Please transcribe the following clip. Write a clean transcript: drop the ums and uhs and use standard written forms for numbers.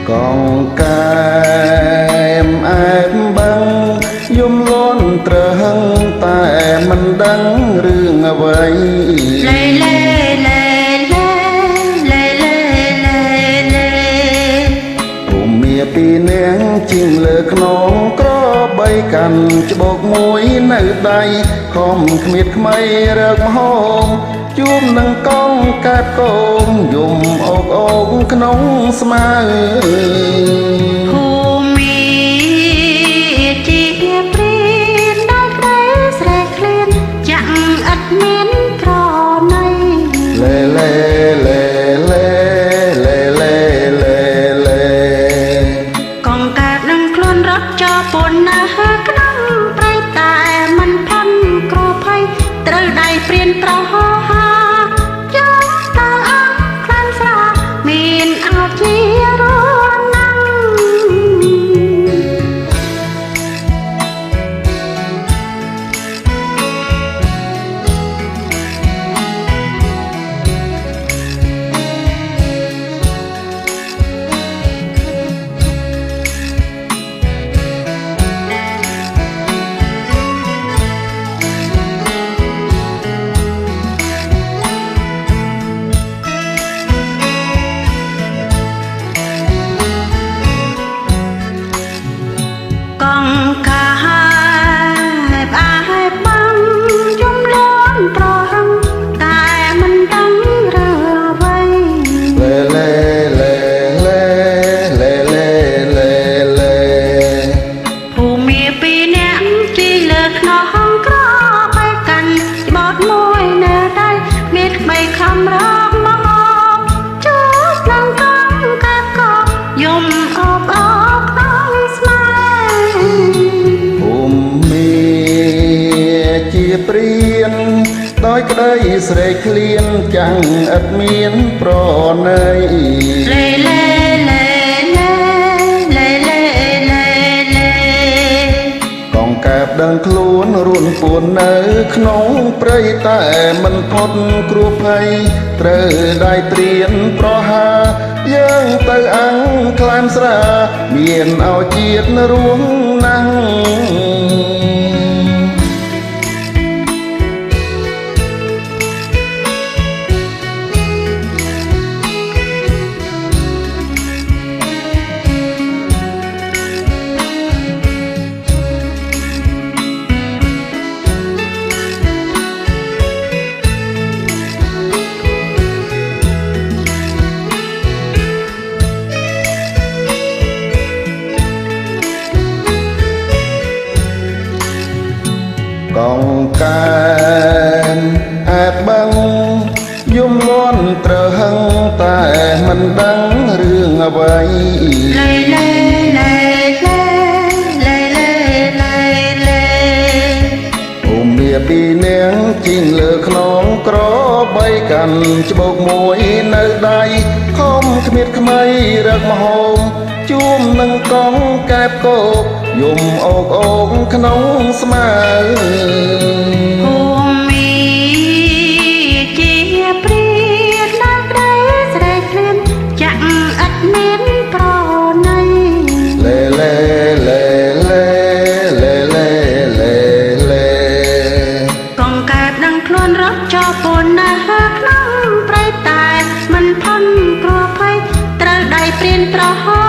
កងកែមអែបបាំងយំលន់ត្រហឹងតែមិនដឹងរឿងអ្វីលេលេលេលេលេលេលេលេភូមិពីរនាងជីងលើខ្នងក្របីកាន់ច្បោកមួយនៅដៃខំគ្មៀតខ្មៃរើកមហោមជួមនឹងកងកាត់កងយំអូកអូកក្នុងស្មាភូមិជាព្រៀនដល់ក្ដីស្រែឃ្លានចាក់ឥតមានក្រណីលេលេលេលេលេលេលេលេកងកាបនឹងខ្លួនរត់ចោលពូនណាក្នុងព្រៃតែមិនផាន់ក្រភ័យត្រូវដៃព្រៀនប្រហោកងកាបអាយបាំងយំលន់ប្រហឹងតែមិនដឹងរឿងអ្វីលេលេលេលេលេលេលេលេភូមិពីរនាក់ជីលើខ្នងក្របែកកាន់បោតមួយនៅដៃមានក្បីខំរកមកចូលស្លងកងកាបកោយំអបអបក្នុងស្មាភូមិជាព្រៀនដោយក្ដីស្រេកឃ្លានចាំងឥតមានប្រណីលេលេលេលេលេលេលេលេកងកាបដឹងខ្លួនរួនពួននៅក្នុងព្រៃតែមិនផុតគ្រោះភ័យត្រូវដៃត្រៀនប្រហាយើងទៅអាំងខ្លាមស្រាមានឲ្យជាតិរួមណាស់កងកែមអែបបាំងយំលន់ត្រហឹងតែមិនដឹងរឿងអ្វីលេលេលេលេលេលេលេលេភូមិពីរនាងជីងលើខ្នងក្របីកាន់ច្បោកមួយនៅដៃខំគ្មៀតខ្មៃរើកមហោមជួមនឹងកងកែបកោកយំអូកអូកក្នុងស្មាភូមិជាព្រៀនដល់ក្ដីស្រែឃ្លានចាក់ឥតមានប្រណីលេលេលេលេលេលេលេលេកងកាបនឹងខ្លួនរត់ចោលពូនណាក្នុងព្រៃតែមិនផុនគ្រោះភ័យត្រូវដៃព្រៀនប្រហោ